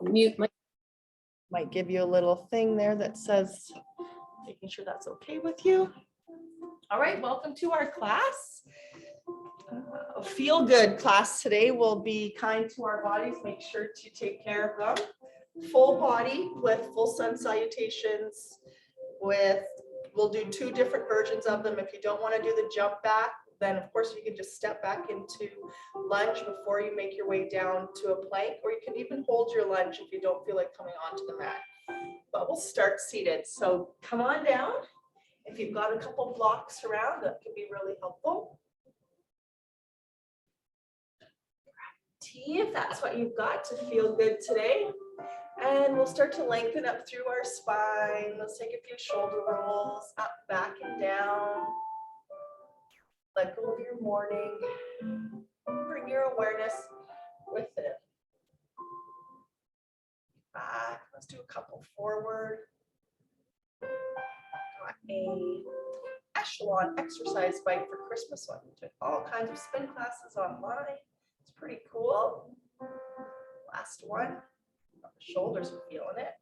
mute my. Might give you a little thing there that says, making sure that's okay with you. All right, welcome to our class. A feel good class today. We'll be kind to our bodies, make sure to take care of them. Full body with full sun salutations. We'll do two different versions of them. If you don't want to do the jump back, then of course you can just step back into lunge before you make your way down to a plank, or you can even hold your lunge if you don't feel like coming onto the mat. But we'll start seated. So come on down. If you've got a couple blocks around, that can be really helpful. Tea, if that's what you've got to feel good today. And we'll start to lengthen up through our spine. Let's take a few shoulder rolls, up, back, and down. Let go of your morning. Bring your awareness with it. Back. Let's do a couple forward. Got a echelon exercise bike for Christmas one. We took all kinds of spin classes online. It's pretty cool. Last one. The shoulders are feeling it.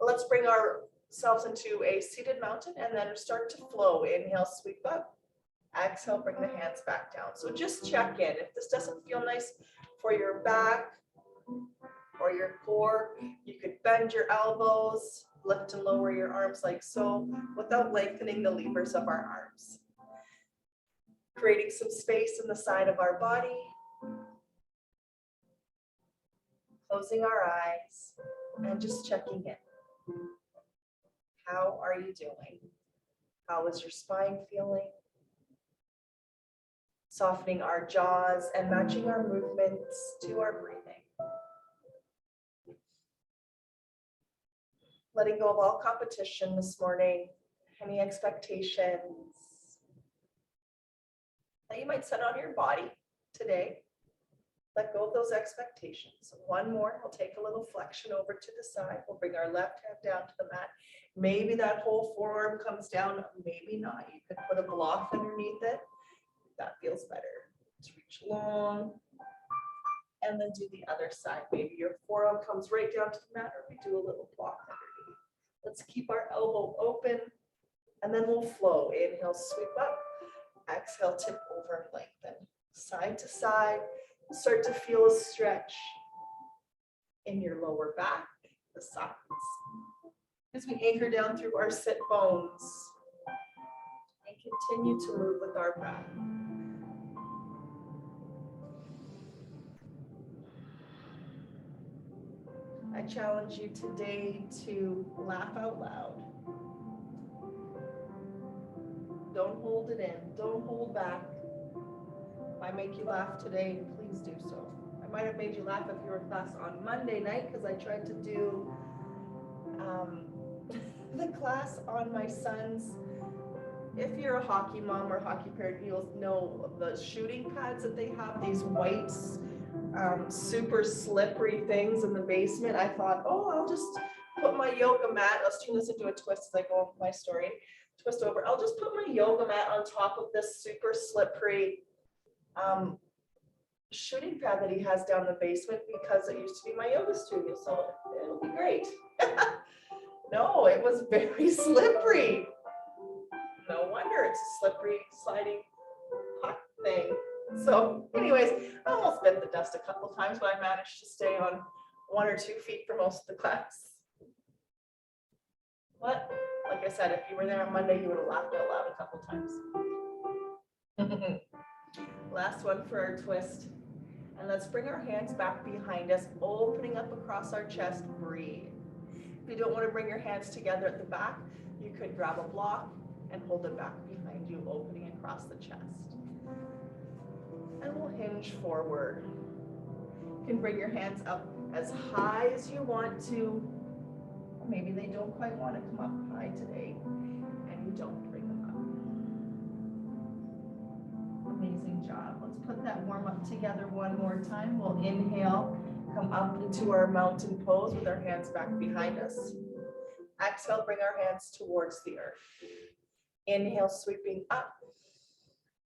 Let's bring ourselves into a seated mountain and then start to flow. Inhale, sweep up. Exhale, bring the hands back down. So just check in. If this doesn't feel nice for your back or your core, you could bend your elbows, lift and lower your arms like so, without lengthening the levers of our arms. Creating some space in the side of our body. Closing our eyes and just checking in. How are you doing? How is your spine feeling? Softening our jaws and matching our movements to our breathing. Letting go of all competition this morning, any expectations that you might set on your body today. Let go of those expectations. One more, we'll take a little flexion over to the side. We'll bring our left hand down to the mat. Maybe that whole forearm comes down, maybe not. You could put a block underneath it. That feels better. Let's reach long and then do the other side. Maybe your forearm comes right down to the mat, or we do a little block underneath. Let's keep our elbow open and then we'll flow. Inhale, sweep up. Exhale, tip over and lengthen. Side to side. Start to feel a stretch in your lower back, the sides. As we anchor down through our sit bones and continue to move with our breath. I challenge you today to laugh out loud. Don't hold it in. Don't hold back. If I make you laugh today, please do so. I might have made you laugh if you were in class on Monday night because I tried to do the class on my son's. If you're a hockey mom or hockey parent, you'll know the shooting pads that they have, these white, super slippery things in the basement. I thought, oh, I'll just put my yoga mat. Let's turn this into a twist as I go with my story. Twist over. I'll just put my yoga mat on top of this super slippery shooting pad that he has down the basement because it used to be my yoga studio, so it'll be great. No, it was very slippery. No wonder it's a slippery sliding puck thing. So anyways, I almost bit the dust a couple times, but I managed to stay on 1 or 2 feet for most of the class. But like I said, if you were there on Monday, you would have laughed out loud a couple times. Last one for our twist. And let's bring our hands back behind us, opening up across our chest. Breathe. If you don't want to bring your hands together at the back, you could grab a block and hold it back behind you, opening across the chest. And we'll hinge forward. You can bring your hands up as high as you want to. Maybe they don't quite want to come up high today, and you don't bring them up. Amazing job. Let's put that warm up together one more time. We'll inhale, come up into our mountain pose with our hands back behind us. Exhale, bring our hands towards the earth. Inhale, sweeping up.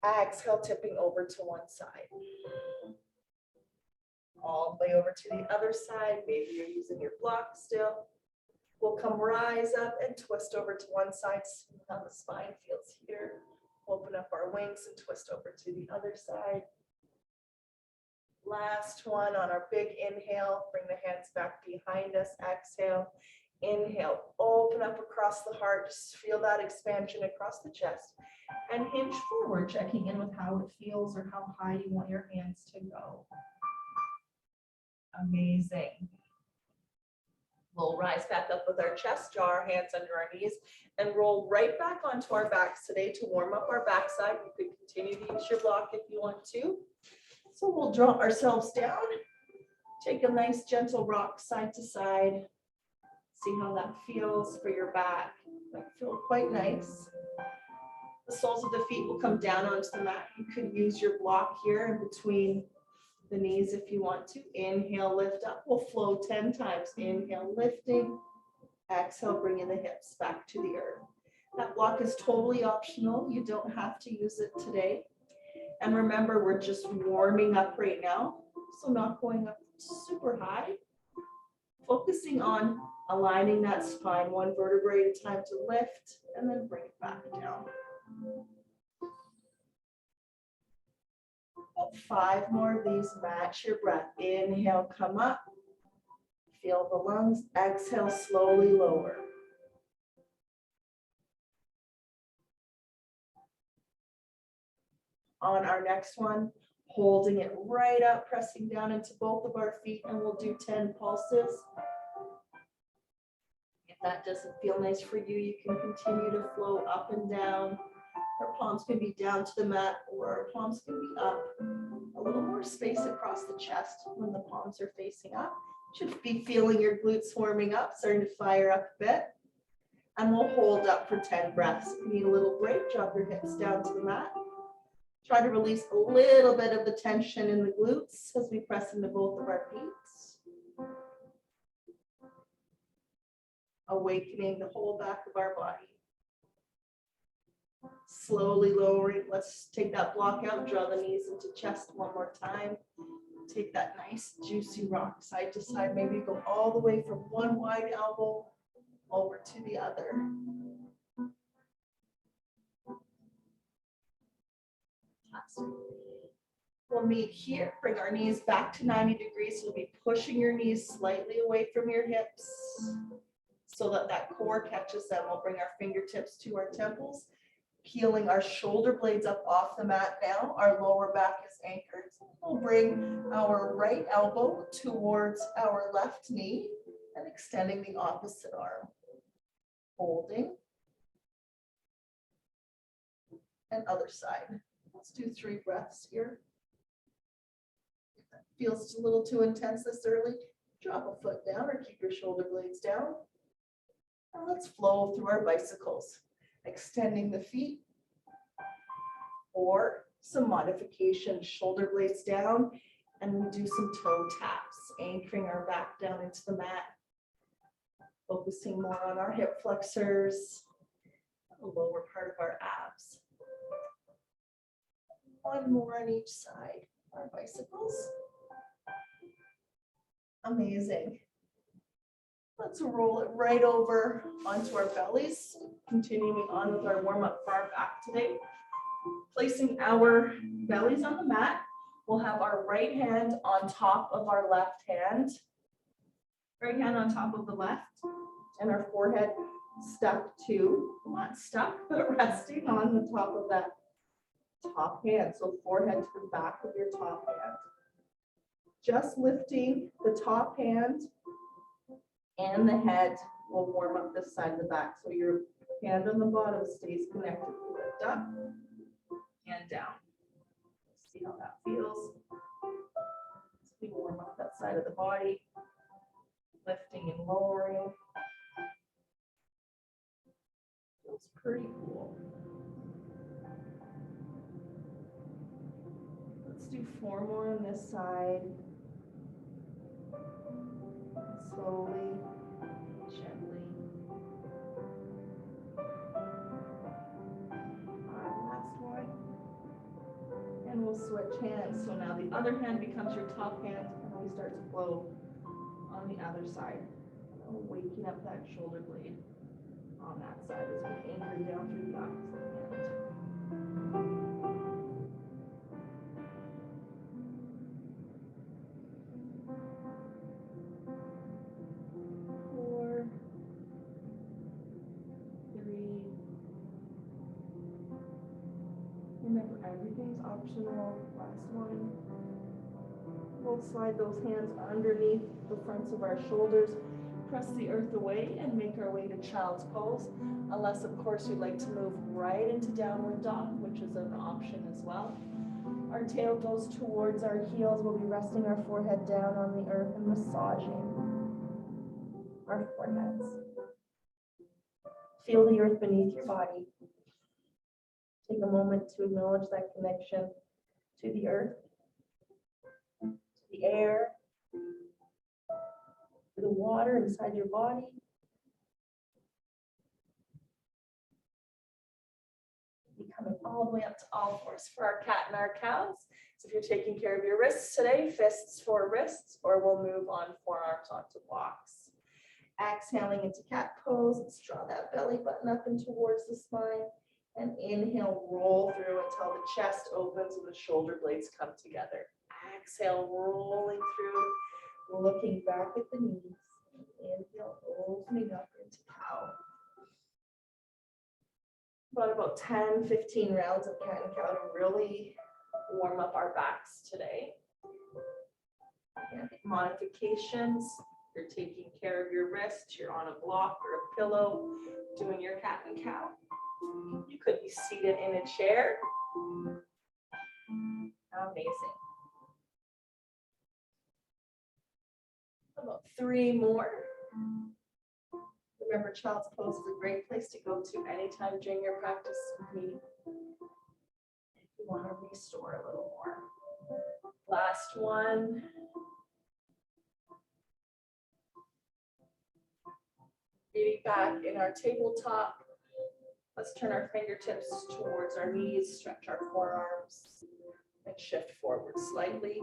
Exhale, tipping over to one side. All the way over to the other side. Maybe you're using your block still. We'll come rise up and twist over to one side. See how the spine feels here. Open up our wings and twist over to the other side. Last one on our big inhale. Bring the hands back behind us. Exhale. Inhale. Open up across the heart. Just feel that expansion across the chest. And hinge forward, checking in with how it feels or how high you want your hands to go. Amazing. We'll rise back up with our chest, draw our hands under our knees, and roll right back onto our backs today to warm up our backside. You could continue to use your block if you want to. So we'll draw ourselves down. Take a nice gentle rock side to side. See how that feels for your back. Might feel quite nice. The soles of the feet will come down onto the mat. You could use your block here in between the knees if you want to. Inhale, lift up. We'll flow 10 times. Inhale, lifting. Exhale, bringing the hips back to the earth. That block is totally optional. You don't have to use it today. And remember, we're just warming up right now. So not going up super high. Focusing on aligning that spine one vertebrae at a time to lift and then bring it back down. About 5 more of these. Match your breath. Inhale, come up. Feel the lungs. Exhale, slowly lower. On our next one, holding it right up, pressing down into both of our feet, and we'll do 10 pulses. If that doesn't feel nice for you, you can continue to flow up and down. Our palms can be down to the mat, or our palms can be up. A little more space across the chest when the palms are facing up. Should be feeling your glutes warming up, starting to fire up a bit. And we'll hold up for 10 breaths. If you need a little break, drop your hips down to the mat. Try to release a little bit of the tension in the glutes as we press into both of our feet. Awakening the whole back of our body. Slowly lowering. Let's take that block out, draw the knees into chest one more time. Take that nice juicy rock side to side. Maybe go all the way from one wide elbow over to the other. We'll meet here. Bring our knees back to 90 degrees. You'll be pushing your knees slightly away from your hips so that that core catches them. We'll bring our fingertips to our temples, peeling our shoulder blades up off the mat now. Our lower back is anchored. We'll bring our right elbow towards our left knee and extending the opposite arm. Holding. And other side. Let's do 3 breaths here. If that feels a little too intense this early, drop a foot down or keep your shoulder blades down. And let's flow through our bicycles, extending the feet, or some modification, shoulder blades down, and we do some toe taps, anchoring our back down into the mat, focusing more on our hip flexors, the lower part of our abs. 1 more on each side, our bicycles. Amazing. Let's roll it right over onto our bellies, continuing on with our warm-up for our back today. Placing our bellies on the mat, we'll have our right hand on top of our left hand. Right hand on top of the left, and our forehead stuck to, not stuck, but resting on the top of that top hand. So forehead to the back of your top hand. Just lifting the top hand and the head will warm up this side of the back. So your hand on the bottom stays connected. Lift up and down. See how that feels. So we warm up that side of the body. Lifting and lowering. Feels pretty cool. Let's do 4 more on this side. Slowly, gently. Last one. And we'll switch hands. So now the other hand becomes your top hand, and body start to flow on the other side. Waking up that shoulder blade on that side as we anchor down through the backs of the hand. 4, 3. Remember, everything's optional. Last one. We'll slide those hands underneath the fronts of our shoulders. Press the earth away and make our way to child's pose. Unless, of course, you'd like to move right into downward dog, which is an option as well. Our tail goes towards our heels. We'll be resting our forehead down on the earth and massaging our foreheads. Feel the earth beneath your body. Take a moment to acknowledge that connection to the earth, to the air, to the water inside your body. Coming all the way up to all fours for our cat and our cows. So if you're taking care of your wrists today, fists for wrists, or we'll move on forearms onto blocks. Exhaling into cat pose. Let's draw that belly button up and towards the spine. And inhale, roll through until the chest opens and the shoulder blades come together. Exhale, rolling through, looking back at the knees. Inhale, opening up into cow. About 10, 15 rounds of cat and cow to really warm up our backs today. And modifications, you're taking care of your wrist, you're on a block or a pillow, doing your cat and cow. You could be seated in a chair. Amazing. About 3 more. Remember, child's pose is a great place to go to anytime during your practice with me if you want to restore a little more. Last one. Getting back in our tabletop. Let's turn our fingertips towards our knees, stretch our forearms, and shift forward slightly.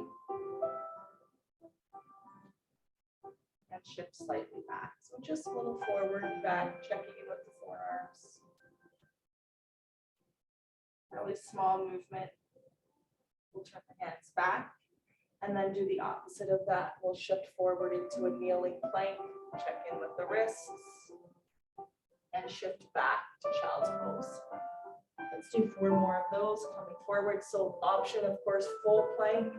And shift slightly back. So just a little forward and back, checking in with the forearms. Really small movement. We'll turn the hands back and then do the opposite of that. We'll shift forward into a kneeling plank, check in with the wrists, and shift back to child's pose. Let's do 4 more of those coming forward. So option, of course, full plank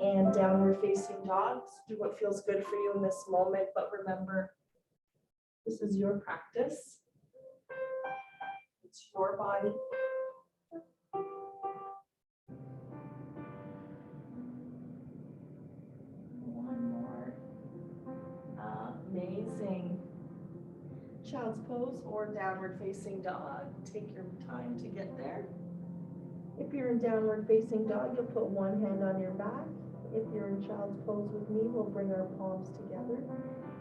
and downward facing dogs. Do what feels good for you in this moment, but remember, this is your practice. It's your body. One more. Amazing. Child's pose or downward facing dog. Take your time to get there. If you're in downward facing dog, you'll put one hand on your back. If you're in child's pose with me, we'll bring our palms together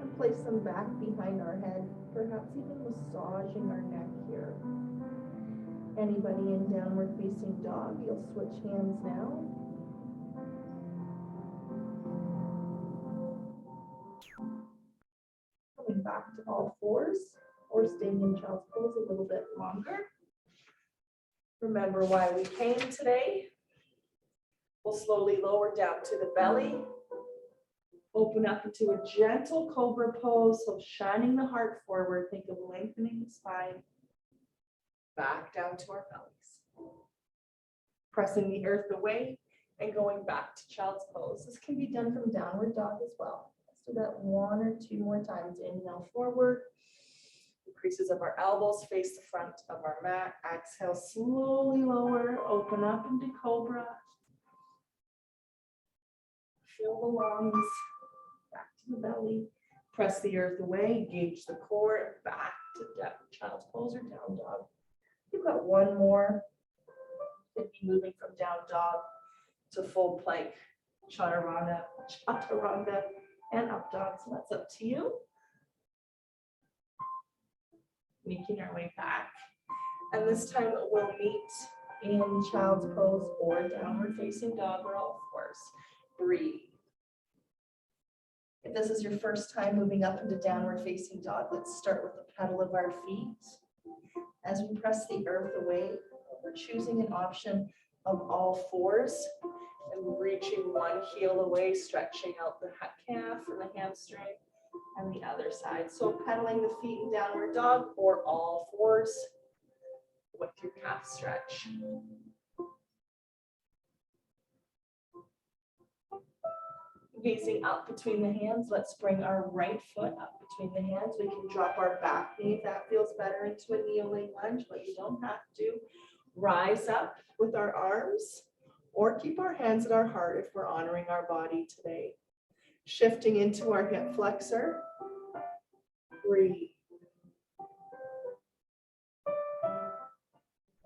and place them back behind our head, perhaps even massaging our neck here. Anybody in downward facing dog, you'll switch hands now. Coming back to all fours or staying in child's pose a little bit longer. Remember why we came today. We'll slowly lower down to the belly. Open up into a gentle cobra pose. So shining the heart forward. Think of lengthening the spine. Back down to our bellies. Pressing the earth away and going back to child's pose. This can be done from downward dog as well. Let's do that 1 or 2 more times. Inhale forward. The creases of our elbows face the front of our mat. Exhale, slowly lower. Open up into cobra. Feel the lungs. Back to the belly. Press the earth away. Engage the core. Back to child's pose or down dog. You've got 1 more. Could be moving from down dog to full plank, chaturanga, and up dog. So that's up to you. Making our way back. And this time we'll meet in child's pose or downward facing dog or all fours. Breathe. If this is your first time moving up into downward facing dog, let's start with the pedal of our feet. As we press the earth away, we're choosing an option of all fours and reaching one heel away, stretching out the calf and the hamstring and the other side. So pedaling the feet in downward dog or all fours with your calf stretch. Gazing up between the hands, let's bring our right foot up between the hands. We can drop our back knee if that feels better into a kneeling lunge, but you don't have to. Rise up with our arms or keep our hands at our heart if we're honoring our body today. Shifting into our hip flexor. Breathe.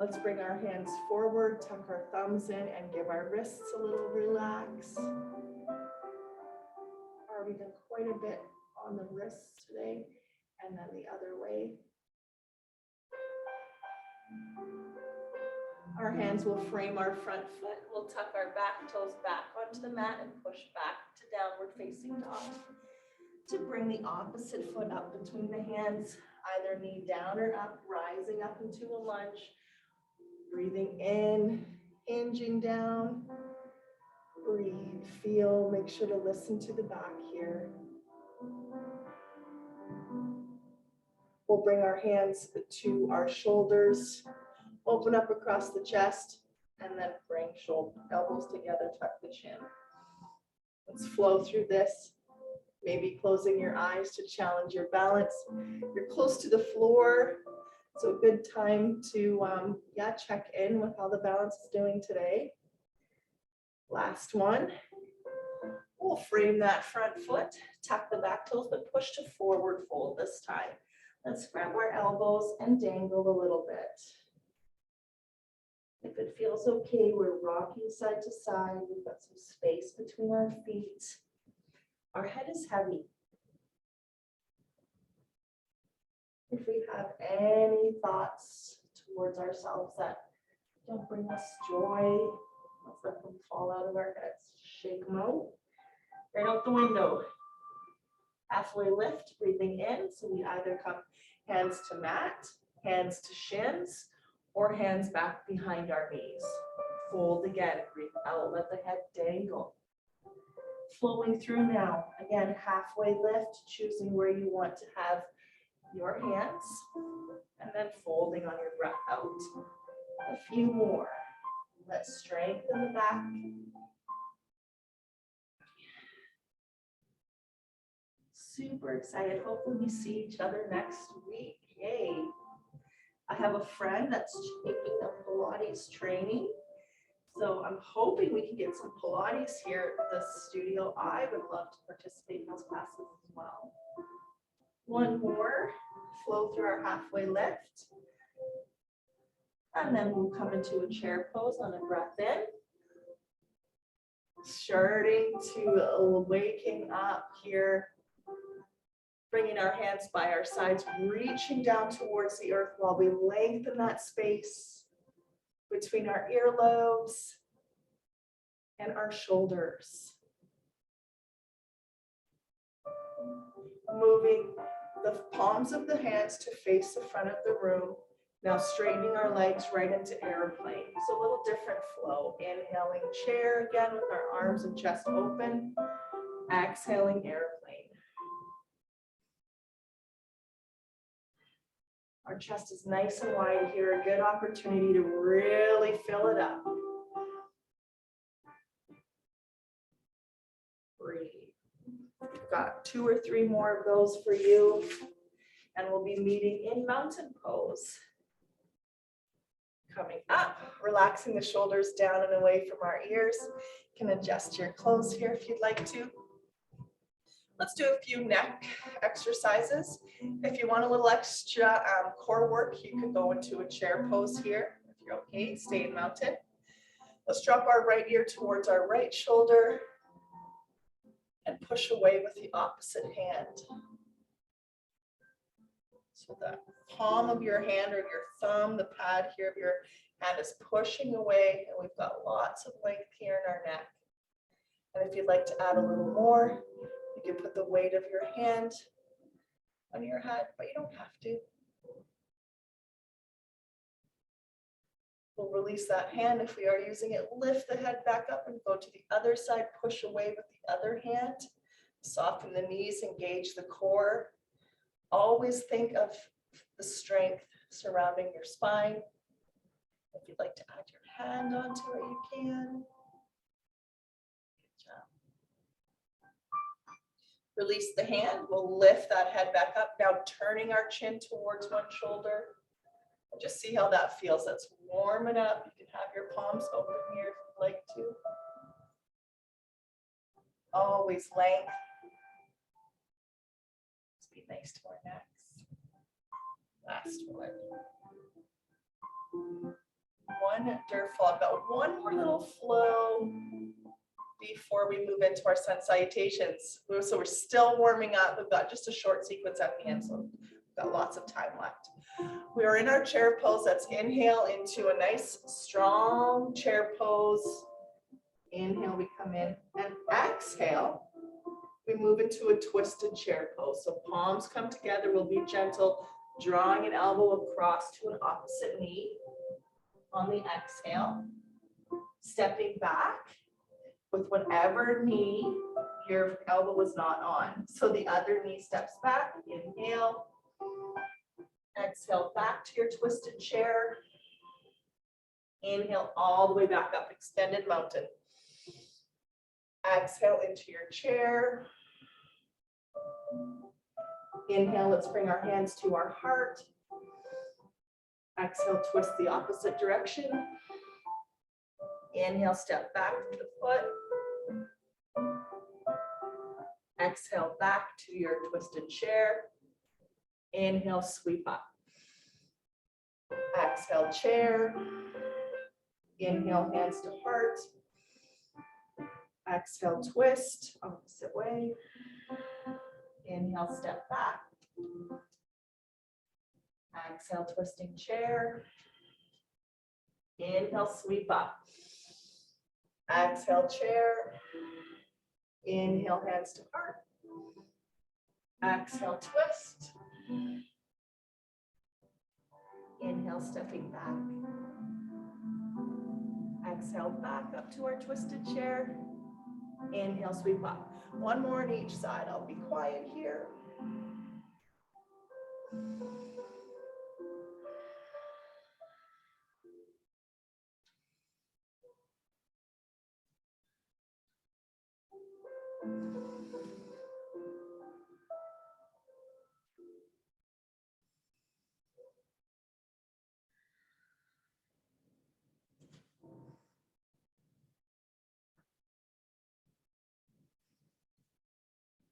Let's bring our hands forward, tuck our thumbs in, and give our wrists a little relax. Already done quite a bit on the wrists today, and then the other way. Our hands will frame our front foot. We'll tuck our back toes back onto the mat and push back to downward facing dog. To bring the opposite foot up between the hands, either knee down or up, rising up into a lunge. Breathing in, hinging down. Breathe, feel, make sure to listen to the back here. We'll bring our hands to our shoulders, open up across the chest, and then bring elbows together, tuck the chin. Let's flow through this. Maybe closing your eyes to challenge your balance. You're close to the floor, so a good time to check in with how the balance is doing today. Last one. We'll frame that front foot, tuck the back toes, but push to forward fold this time. Let's grab our elbows and dangle a little bit. If it feels okay, we're rocking side to side. We've got some space between our feet. Our head is heavy. If we have any thoughts towards ourselves that don't bring us joy, let's let them fall out of our heads. Shake them out. Right out the window. Halfway lift, breathing in. So we either come hands to mat, hands to shins, or hands back behind our knees. Fold again, breathe out, let the head dangle. Flowing through now. Again, halfway lift, choosing where you want to have your hands, and then folding on your breath out. A few more. Let's strengthen the back. Super excited. Hopefully we see each other next week. Yay. I have a friend that's taking a Pilates training. So I'm hoping we can get some Pilates here at the studio. I would love to participate in those classes as well. One more. Flow through our halfway lift. And then we'll come into a chair pose on a breath in. Starting to waking up here. Bringing our hands by our sides, reaching down towards the earth while we lengthen that space between our earlobes and our shoulders. Moving the palms of the hands to face the front of the room. Now straightening our legs right into airplane. So a little different flow. Inhaling chair again with our arms and chest open. Exhaling airplane. Our chest is nice and wide here. A good opportunity to really fill it up. Breathe. We've got 2 or 3 more of those for you. And we'll be meeting in mountain pose. Coming up, relaxing the shoulders down and away from our ears. You can adjust your clothes here if you'd like to. Let's do a few neck exercises. If you want a little extra core work, you could go into a chair pose here. If you're okay, stay in mountain. Let's drop our right ear towards our right shoulder and push away with the opposite hand. So the palm of your hand or your thumb, the pad here of your hand is pushing away, and we've got lots of length here in our neck. And if you'd like to add a little more, You can put the weight of your hand on your head, but you don't have to. We'll release that hand if we are using it. Lift the head back up and go to the other side. Push away with the other hand. Soften the knees, engage the core. Always think of the strength surrounding your spine. If you'd like to add your hand onto it, you can. Good job. Release the hand. We'll lift that head back up. Now turning our chin towards one shoulder. And just see how that feels. That's warming up. You can have your palms open here if you'd like to. Always length. Let's be nice to our necks. Last one. One dirt fall. I've got one more little flow before we move into our sun salutations. So we're still warming up. We've got just a short sequence at the end, so we've got lots of time left. We are in our chair pose. Let's inhale into a nice strong chair pose. Inhale, we come in, and exhale, we move into a twisted chair pose. So palms come together. We'll be gentle, drawing an elbow across to an opposite knee on the exhale. Stepping back with whatever knee your elbow is not on. So the other knee steps back. Inhale. Exhale back to your twisted chair. Inhale all the way back up, extended mountain. Exhale into your chair. Inhale, let's bring our hands to our heart. Exhale, twist the opposite direction. Inhale, step back to the foot. Exhale, back to your twisted chair. Inhale, sweep up. Exhale, chair. Inhale, hands to heart. Exhale, twist, opposite way. Inhale, step back. Exhale, twisting chair. Inhale, sweep up. Exhale, chair. Inhale, hands to heart. Exhale, twist. Inhale, stepping back. Exhale, back up to our twisted chair. Inhale, sweep up. One more on each side. I'll be quiet here.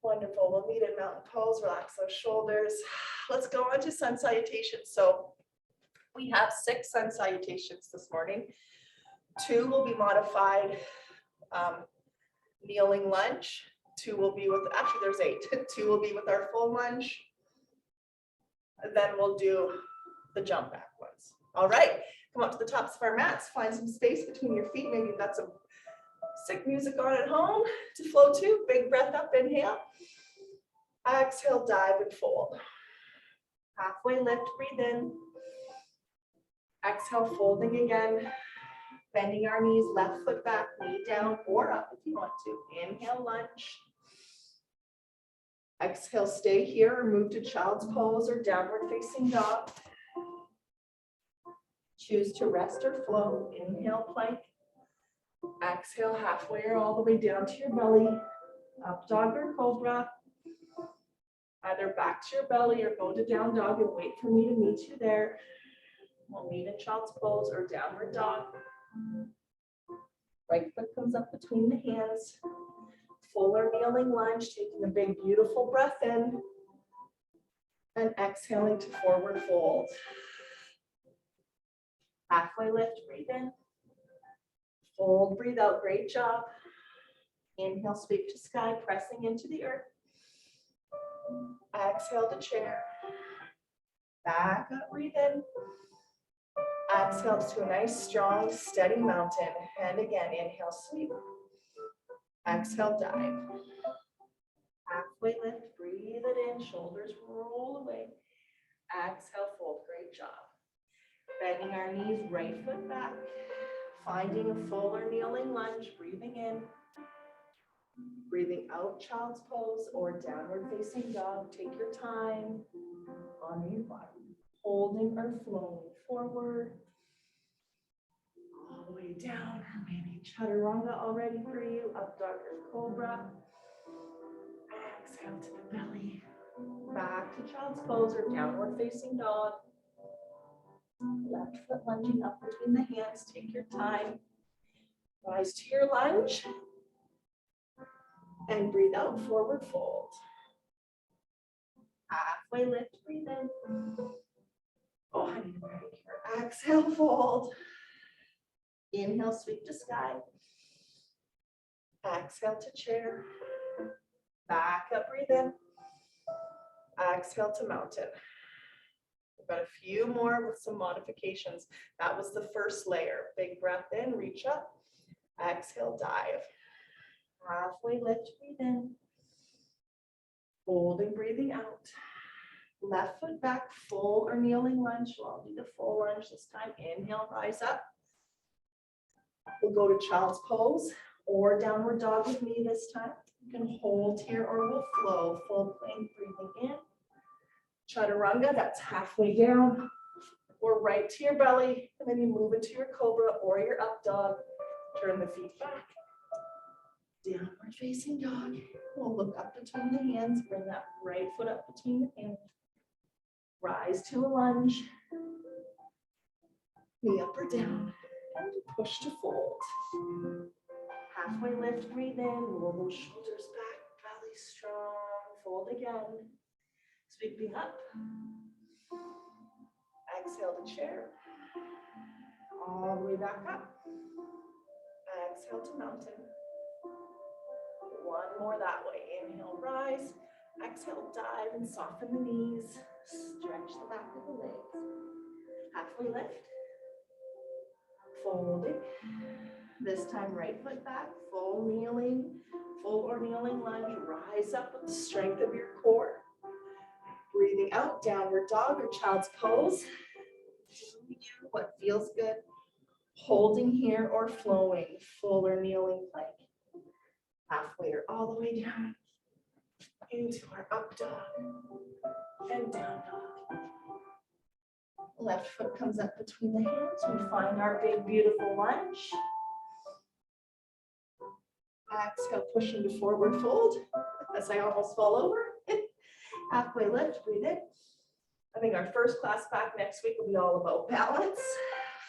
Wonderful. We'll meet in mountain pose. Relax those shoulders. Let's go on to sun salutations. So we have 6 sun salutations this morning. 2 will be modified kneeling lunge. 2 will be with, actually there's 8. 2 will be with our full lunge. And then we'll do the jump back ones. All right, come up to the tops of our mats. Find some space between your feet. Maybe you've got some sick music on at home to flow to. Big breath up, inhale. Exhale, dive and fold. Halfway lift, breathe in. Exhale, folding again. Bending our knees, left foot back, knee down or up if you want to. Inhale, lunge. Exhale, stay here or move to child's pose or downward facing dog. Choose to rest or flow. Inhale, plank. Exhale, halfway or all the way down to your belly. Up dog or cobra. Either back to your belly or go to down dog and wait for me to meet you there. We'll meet in child's pose or downward dog. Right foot comes up between the hands. Full or kneeling lunge, taking a big, beautiful breath in. And exhaling to forward fold. Halfway lift, breathe in. Fold, breathe out, great job. Inhale, sweep to sky, pressing into the earth. Exhale to chair. Back up, breathe in. Exhale to a nice, strong, steady mountain. And again, inhale, sweep. Exhale, dive. Halfway lift, breathe it in, shoulders roll away. Exhale, fold, great job. Bending our knees, right foot back. Finding a full or kneeling lunge, breathing in. Breathing out, child's pose or downward facing dog. Take your time on your body. Holding or flowing forward. All the way down, or maybe chaturanga already for you. Up dog or cobra. Exhale to the belly. Back to child's pose or downward facing dog. Left foot lunging up between the hands. Take your time. Rise to your lunge. And breathe out, forward fold. Halfway lift, breathe in. Oh, honey, right here. Exhale, fold. Inhale, sweep to sky. Exhale to chair. Back up, breathe in. Exhale to mountain. We've got a few more with some modifications. That was the first layer. Big breath in, reach up. Exhale, dive. Halfway lift, breathe in. Holding, breathing out. Left foot back, full or kneeling lunge. So I'll do the full lunge this time. Inhale, rise up. We'll go to child's pose or downward dog with me this time. You can hold here or we'll flow. Full plank, breathing in. Chaturanga, that's halfway down. Or right to your belly. And then you move into your cobra or your up dog. Turn the feet back. Downward facing dog. We'll look up between the hands. Bring that right foot up between the hands. Rise to a lunge. Knee up or down. And push to fold. Halfway lift, breathe in. Roll those shoulders back. Belly strong. Fold again. Sweeping up. Exhale to chair. All the way back up. Exhale to mountain. One more that way. Inhale, rise. Exhale, dive and soften the knees. Stretch the back of the legs. Halfway lift. Folding. This time, right foot back. Full kneeling. Full or kneeling lunge. Rise up with the strength of your core. Breathing out, downward dog or child's pose. Do what feels good. Holding here or flowing. Full or kneeling plank. Halfway or all the way down into our up dog and down dog. Left foot comes up between the hands. We find our big, beautiful lunge. Exhale, push into forward fold as I almost fall over. Halfway lift, breathe in. I think our first class back next week will be all about balance.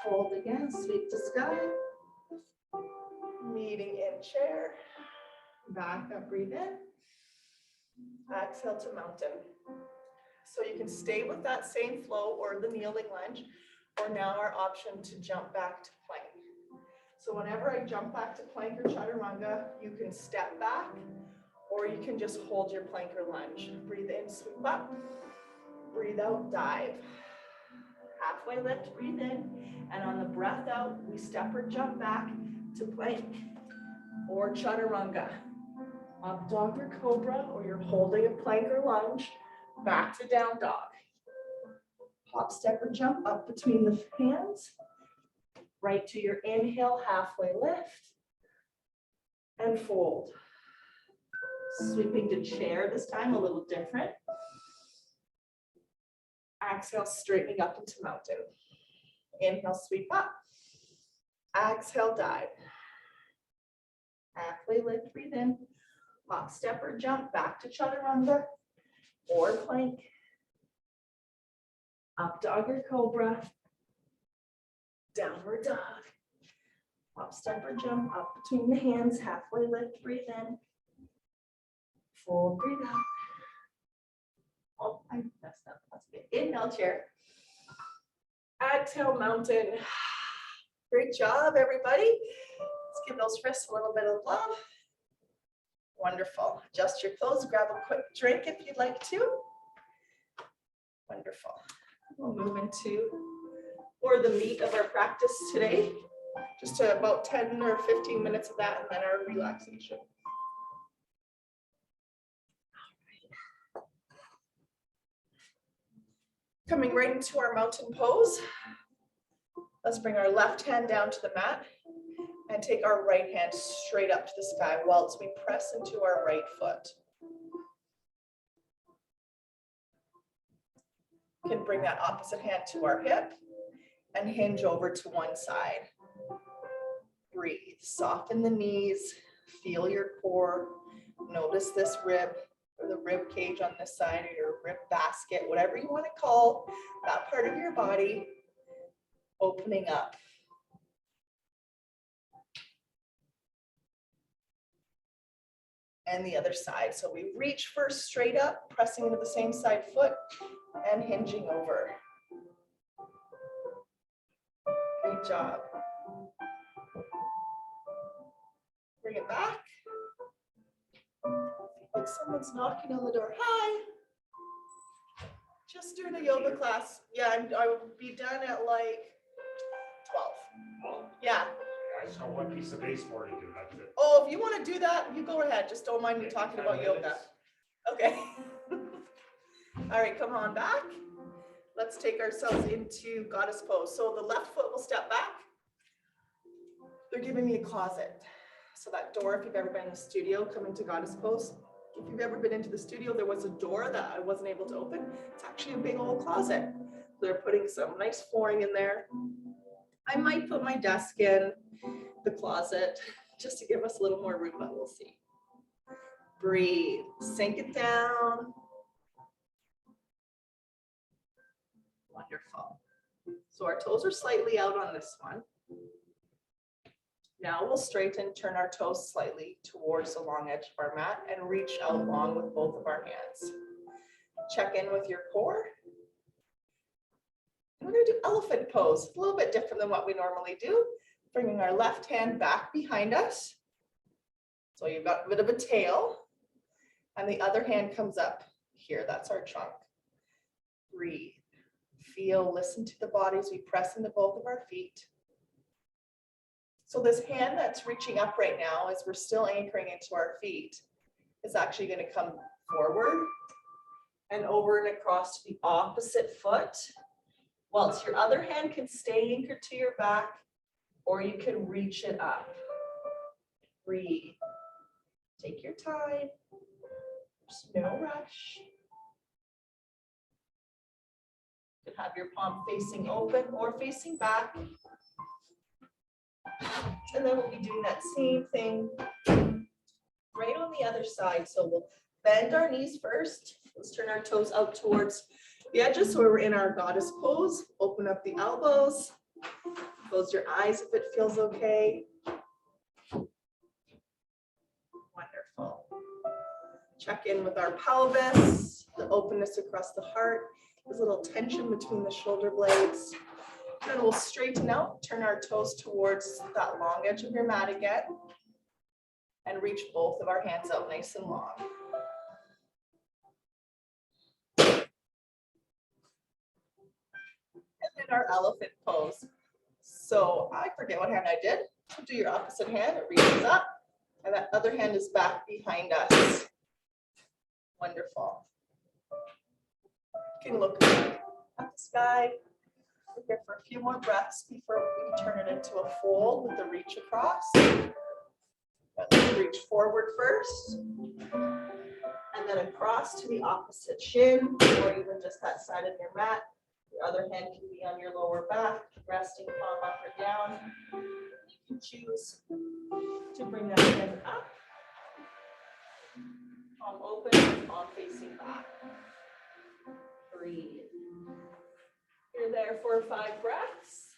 Fold again, sweep to sky. Meeting in chair. Back up, breathe in. Exhale to mountain. So you can stay with that same flow or the kneeling lunge, or now our option to jump back to plank. So whenever I jump back to plank or chaturanga, you can step back, or you can just hold your plank or lunge. Breathe in, sweep up. Breathe out, dive. Halfway lift, breathe in. And on the breath out, we step or jump back to plank or chaturanga. Up dog or cobra, or you're holding a plank or lunge, back to down dog. Hop, step, or jump up between the hands. Right to your inhale, halfway lift. And fold. Sweeping to chair this time, a little different. Exhale, straightening up into mountain. Inhale, sweep up. Exhale, dive. Halfway lift, breathe in. Hop, step, or jump back to chaturanga or plank. Up dog or cobra. Downward dog. Hop, step, or jump up between the hands. Halfway lift, breathe in. Fold, breathe out. Oh, I messed up. That's good. Inhale, chair. Exhale, mountain. Great job, everybody. Let's give those wrists a little bit of love. Wonderful. Adjust your clothes. Grab a quick drink if you'd like to. Wonderful. We'll move into the meat of our practice today. Just about 10 or 15 minutes of that, and then our relaxation. Coming right into our mountain pose. Let's bring our left hand down to the mat and take our right hand straight up to the sky whilst we press into our right foot. You can bring that opposite hand to our hip and hinge over to one side. Breathe, soften the knees, feel your core. Notice this rib or the rib cage on this side or your rib basket, whatever you want to call that part of your body, opening up. And the other side. So we reach first straight up, pressing into the same side foot and hinging over. Great job. Bring it back. Like someone's knocking on the door. Hi. Just doing a yoga class. Yeah, I will be done at like 12. Yeah. I saw one piece of baseboard you do. That's it. Oh, if you want to do that, you go ahead. Just don't mind me talking about yoga. Okay. All right, come on back. Let's take ourselves into goddess pose. So the left foot will step back. They're giving me a closet. So that door, if you've ever been in the studio, coming to goddess pose. If you've ever been into the studio, there was a door that I wasn't able to open. It's actually a big old closet. They're putting some nice flooring in there. I might put my desk in the closet just to give us a little more room, but we'll see. Breathe, sink it down. Wonderful. So our toes are slightly out on this one. Now we'll straighten, turn our toes slightly towards the long edge of our mat and reach out long with both of our hands. Check in with your core. We're going to do elephant pose, a little bit different than what we normally do. Bringing our left hand back behind us. So you've got a bit of a tail, and the other hand comes up here. That's our trunk. Breathe, feel, listen to the body as we press into both of our feet. So this hand that's reaching up right now, as we're still anchoring into our feet, is actually going to come forward and over and across to the opposite foot. Whilst your other hand can stay anchored to your back, or you can reach it up. Breathe. Take your time. There's no rush. You can have your palm facing open or facing back. And then we'll be doing that same thing right on the other side. So we'll bend our knees first. Let's turn our toes out towards the edges so we're in our goddess pose. Open up the elbows. Close your eyes if it feels okay. Wonderful. Check in with our pelvis, the openness across the heart. There's a little tension between the shoulder blades. Then we'll straighten out, turn our toes towards that long edge of your mat again, and reach both of our hands out nice and long. And then our elephant pose. So I forget what hand I did. So do your opposite hand, it reaches up, and that other hand is back behind us. Wonderful. You can look at the sky. We're here for a few more breaths before we turn it into a fold with the reach across. But let's reach forward first, and then across to the opposite shin, or even just that side of your mat. Your other hand can be on your lower back, resting palm up or down. You can choose to bring that hand up, palm open, palm facing back. Breathe. You're there for 5 breaths.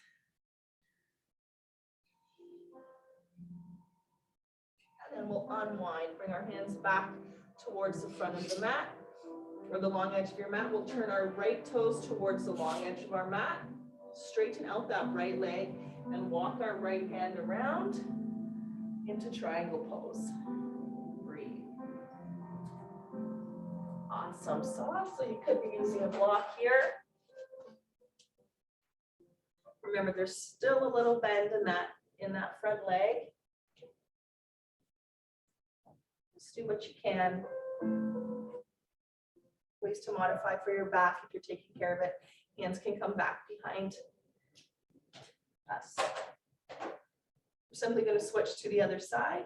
And then we'll unwind, bring our hands back towards the front of the mat, or the long edge of your mat. We'll turn our right toes towards the long edge of our mat, straighten out that right leg, and walk our right hand around into triangle pose. Breathe. Awesome sauce. So you could be using a block here. Remember, there's still a little bend in that front leg. Just do what you can. Ways to modify for your back if you're taking care of it Hands can come back behind us. We're simply going to switch to the other side.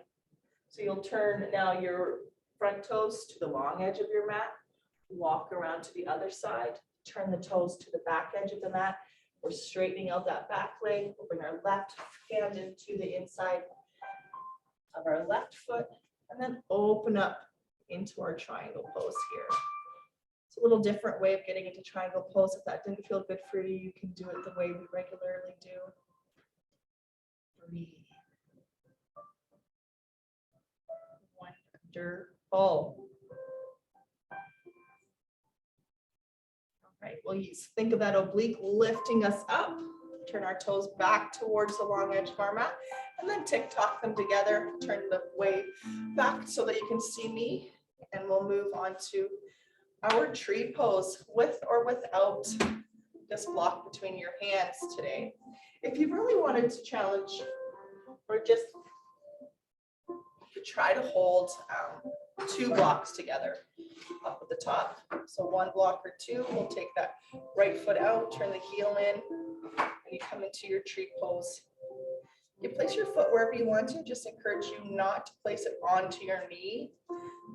So you'll turn now your front toes to the long edge of your mat, walk around to the other side, turn the toes to the back edge of the mat. We're straightening out that back leg. We'll bring our left hand into the inside of our left foot, and then open up into our triangle pose here. It's a little different way of getting into triangle pose. If that didn't feel good for you, you can do it the way we regularly do. Breathe. Wonderful. All right, well, you think of that oblique lifting us up. Turn our toes back towards the long edge of our mat, and then tick-tock them together. Turn the way back so that you can see me, and we'll move on to our tree pose with or without this block between your hands today. If you really wanted to challenge or just to try to hold 2 blocks together up at the top. So 1 block or 2, we'll take that right foot out, turn the heel in, and you come into your tree pose. You place your foot wherever you want to. Just encourage you not to place it onto your knee,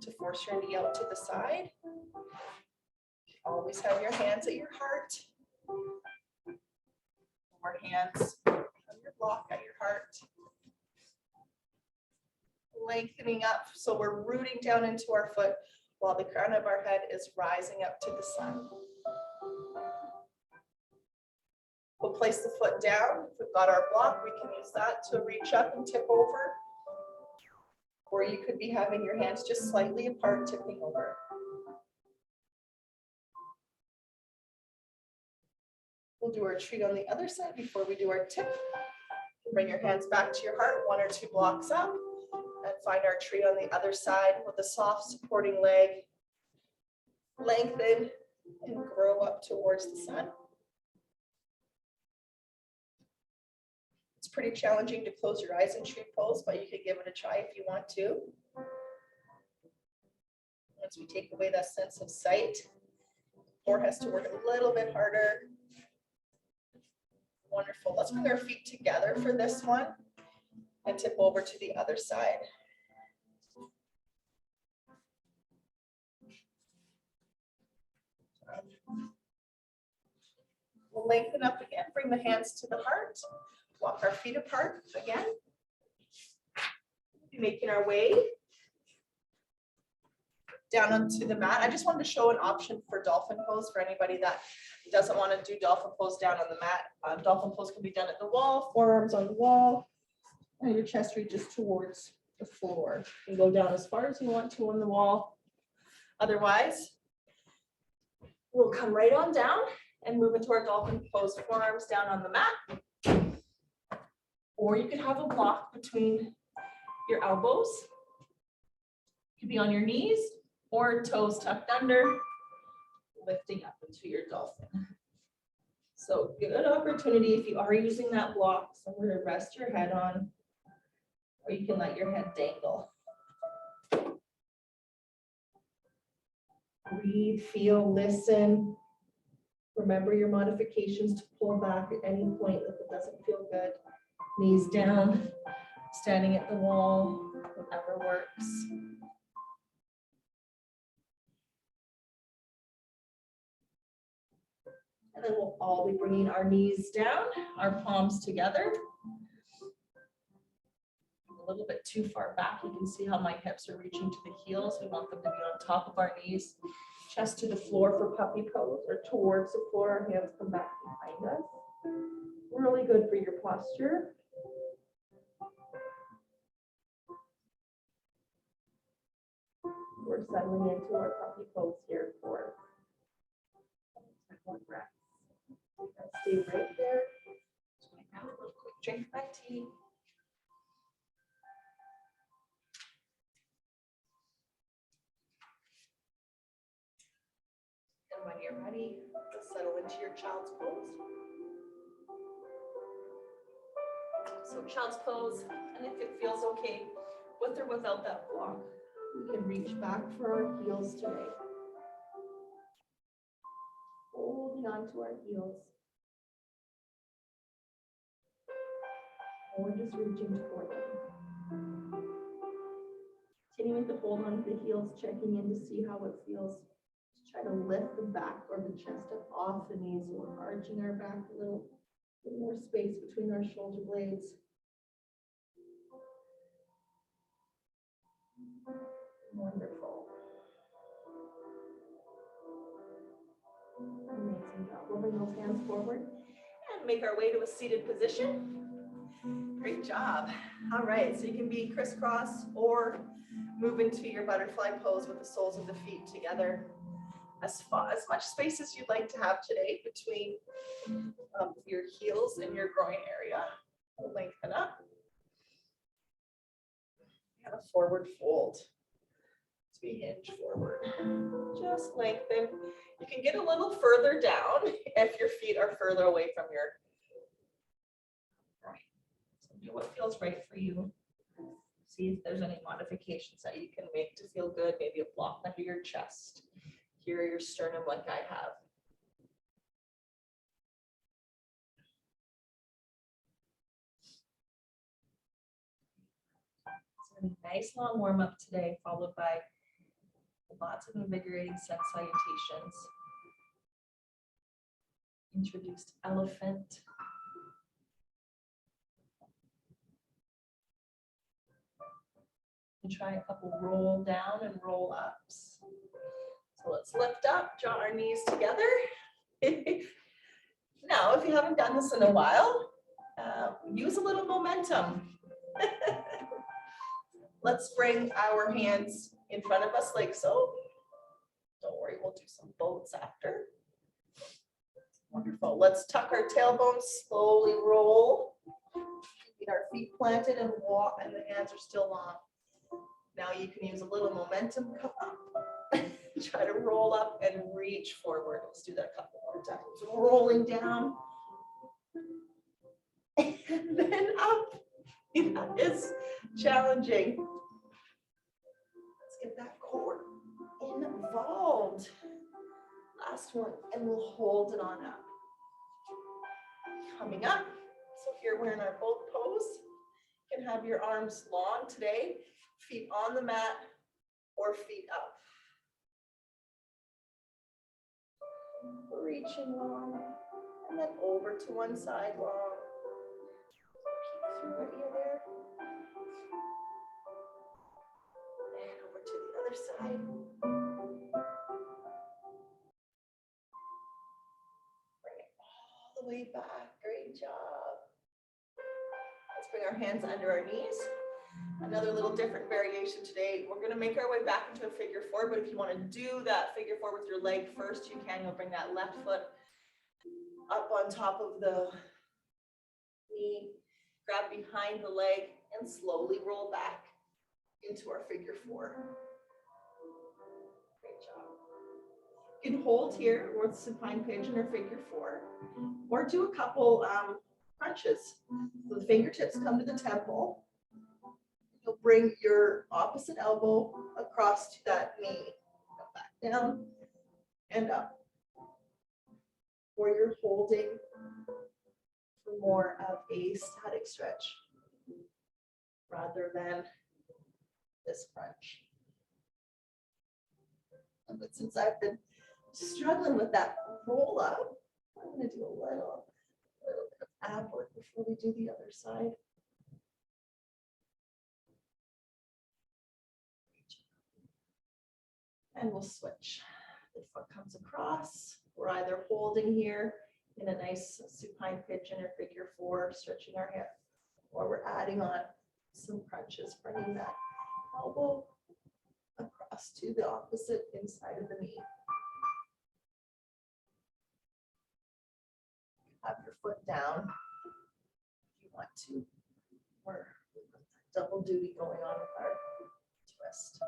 to force your knee out to the side. Always have your hands at your heart. Or hands on your block at your heart. Lengthening up, so we're rooting down into our foot while the crown of our head is rising up to the sun. We'll place the foot down. If we've got our block, we can use that to reach up and tip over. Or you could be having your hands just slightly apart, tipping over. We'll do our tree on the other side before we do our tip. Bring your hands back to your heart, 1 or 2 blocks up, and find our tree on the other side with a soft supporting leg. Lengthen and grow up towards the sun. It's pretty challenging to close your eyes in tree pose, but you could give it a try if you want to. Once we take away that sense of sight, core has to work a little bit harder. Wonderful. Let's bring our feet together for this one and tip over to the other side. We'll lengthen up again, bring the hands to the heart, walk our feet apart again. We'll be making our way down onto the mat. I just wanted to show an option for dolphin pose for anybody that doesn't want to do dolphin pose down on the mat. Dolphin pose can be done at the wall, forearms on the wall, and your chest reaches towards the floor. You can go down as far as you want to on the wall. Otherwise, we'll come right on down and move into our dolphin pose, forearms down on the mat. Or you could have a block between your elbows. You could be on your knees or toes tucked under, lifting up into your dolphin. So good opportunity if you are using that block, somewhere to rest your head on, or you can let your head dangle. Breathe, feel, listen. Remember your modifications to pull back at any point if it doesn't feel good. Knees down, standing at the wall, whatever works. And then we'll all be bringing our knees down, our palms together. A little bit too far back. You can see how my hips are reaching to the heels. We want them to be on top of our knees. Chest to the floor for puppy pose, or towards the floor. Our hands come back behind us. Really good for your posture. We're settling into our puppy pose here for one breath. Stay right there. Just gonna grab a little quick drink of my tea. And when you're ready, settle into your child's pose. So child's pose, and if it feels okay, with or without that block, we can reach back for our heels today. Holding holding on to our heels. Or just reaching toward them. Continuing to hold on to the heels, checking in to see how it feels. Just try to lift the back or the chest up off the knees. So we're arching our back a little more space between our shoulder blades. Wonderful. Amazing job. We'll bring those hands forward And make our way to a seated position. Great job. All right, so you can be crisscross or move into your butterfly pose with the soles of the feet together. As much space as you'd like to have today between your heels and your groin area. We'll lengthen up. And a forward fold. To be hinge forward. Just lengthen. You can get a little further down if your feet are further away from your groin. So do what feels right for you. See if there's any modifications that you can make to feel good. Maybe a block under your chest. Here your sternum like I have. It's a nice long warm up today, followed by lots of invigorating sun salutations. Introduced elephant. And try a couple roll down and roll ups. So let's lift up, draw our knees together. Now, if you haven't done this in a while, use a little momentum. Let's bring our hands in front of us like so. Don't worry, we'll do some boats after. Wonderful. Let's tuck our tailbones, slowly roll. Keep our feet planted and walk, and the hands are still long. Now you can use a little momentum. Come up. Try to roll up and reach forward. Let's do that a couple more times. Rolling down. And then up. That is challenging. Let's get that core involved. Last one, and we'll hold it on up. Coming up. So here we're in our boat pose. You can have your arms long today, feet on the mat or feet up. Reaching long, and then over to one side long. Keep through what you're there. And over to the other side. Bring it all the way back. Great job. Let's bring our hands under our knees. Another little different variation today. We're going to make our way back into a figure four, but if you want to do that figure four with your leg first, you can. You'll bring that left foot up on top of the knee, grab behind the leg, and slowly roll back into our figure four. Great job. You can hold here with supine pigeon or figure four, or do a couple crunches. So the fingertips come to the temple. You'll bring your opposite elbow across to that knee. Come back down and up. Or you're holding for more of a static stretch rather than this crunch. But since I've been struggling with that roll up, I'm going to do a little bit of ab work before we do the other side. And we'll switch. The foot comes across. We're either holding here in a nice supine pigeon or figure four, stretching our hip, or we're adding on some crunches, bringing that elbow across to the opposite inside of the knee. Have your foot down if you want to. We're double duty going on with our twist.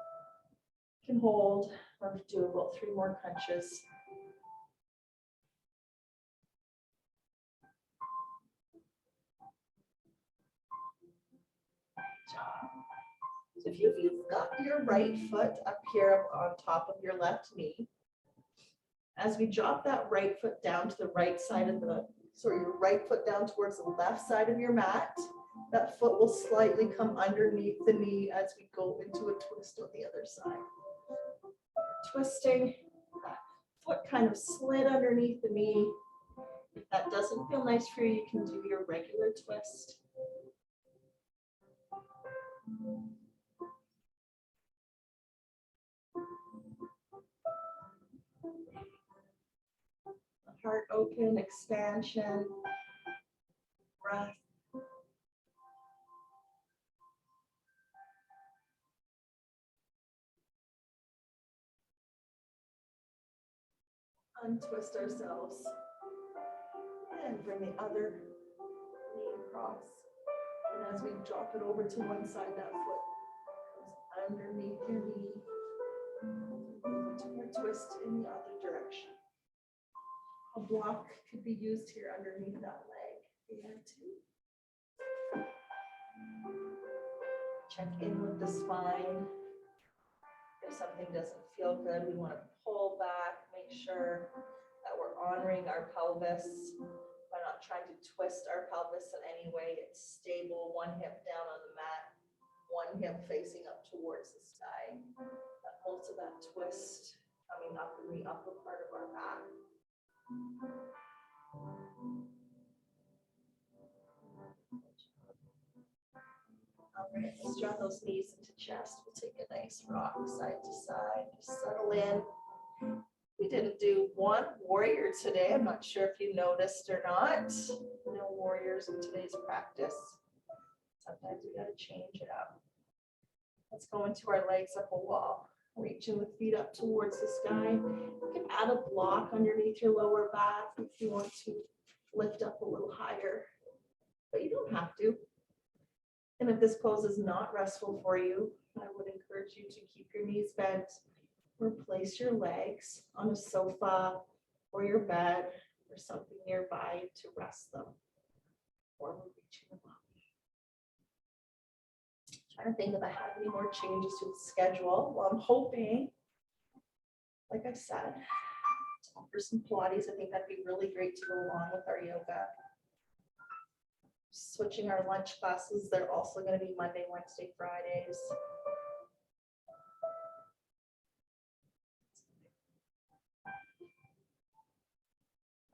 Can hold or do about 3 more crunches. Good job. So if you've got your right foot up here on top of your left knee, As we drop that right foot down to the right side of the, so your right foot down towards the left side of your mat, that foot will slightly come underneath the knee as we go into a twist on the other side. Twisting, that foot kind of slid underneath the knee. If that doesn't feel nice for you, you can do your regular twist. Heart open, expansion, breath. Untwist ourselves and bring the other knee across. And as we drop it over to one side, that foot goes underneath your knee. Move to your twist in the other direction. A block could be used here underneath that leg. If you had to. Check in with the spine. If something doesn't feel good, we want to pull back, make sure that we're honoring our pelvis by not trying to twist our pelvis in any way. It's stable, one hip down on the mat, one hip facing up towards the sky. Most of that twist coming up in the upper part of our back. All right, let's draw those knees into chest. We'll take a nice rock side to side, just settle in. We didn't do one warrior today. I'm not sure if you noticed or not. No warriors in today's practice. Sometimes we gotta change it up. Let's go into our legs up a wall. Reaching the feet up towards the sky. You can add a block underneath your lower back if you want to lift up a little higher, but you don't have to. And if this pose is not restful for you, I would encourage you to keep your knees bent or place your legs on a sofa or your bed or something nearby to rest them. Or we're reaching them up. Trying to think if I have any more changes to the schedule. Well, I'm hoping, like I said, to offer some Pilates. I think that'd be really great to go along with our yoga. Switching our lunch classes, they're also going to be Monday, Wednesday, Fridays.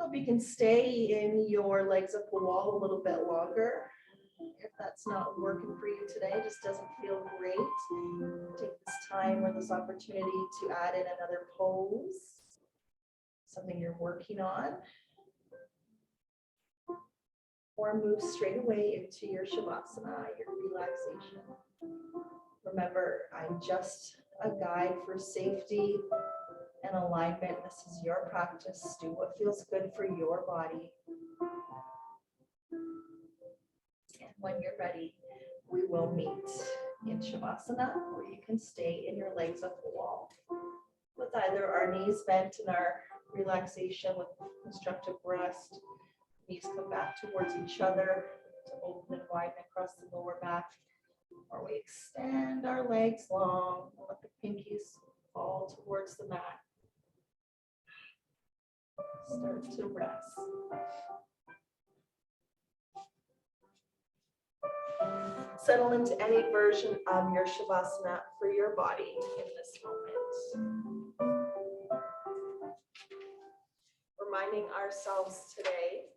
Hope you can stay in your legs up the wall a little bit longer. If that's not working for you today, just doesn't feel great, take this time or this opportunity to add in another pose, something you're working on, or move straight away into your Shavasana, your relaxation. Remember, I'm just a guide for safety and alignment. This is your practice. Do what feels good for your body. And when you're ready, we will meet in Shavasana, where you can stay in your legs up the wall with either our knees bent in our relaxation with constructive rest. Knees come back towards each other to open and widen across the lower back, or we extend our legs long and let the pinkies fall towards the mat. Start to rest. Settle into any version of your Shavasana for your body in this moment. Reminding ourselves today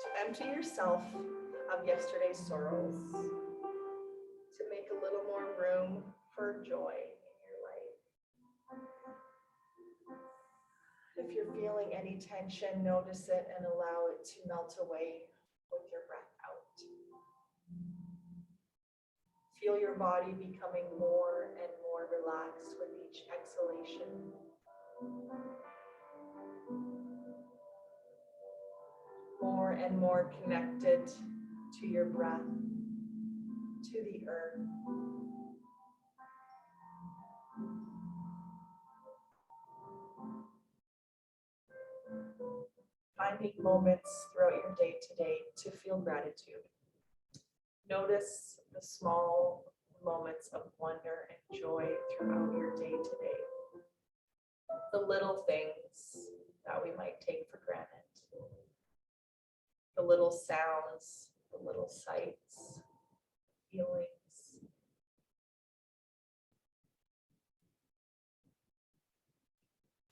to empty yourself of yesterday's sorrows, to make a little more room for joy in your life. If you're feeling any tension, notice it and allow it to melt away with your breath out. Feel your body becoming more and more relaxed with each exhalation. More and more connected to your breath, to the earth. Finding moments throughout your day today to feel gratitude. Notice the small moments of wonder and joy throughout your day today. the little things that we might take for granted. The little sounds, the little sights, feelings.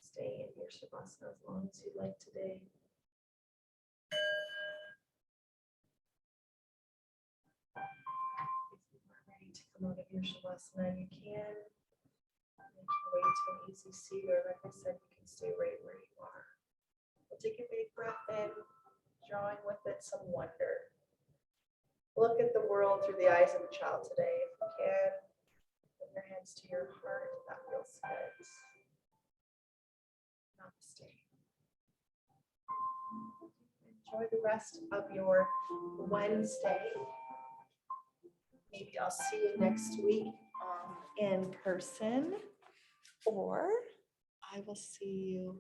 Stay in your Shavasana as long as you'd like today. If you are ready to come out of your Shavasana, you can make your way to an easy seat, or like I said, you can stay right where you are. We'll take a big breath in, drawing with it some wonder. Look at the world through the eyes of a child today. If you can, put your hands to your heart. That feels good. Namaste. Enjoy the rest of your Wednesday. Maybe I'll see you next week in person, or I will see you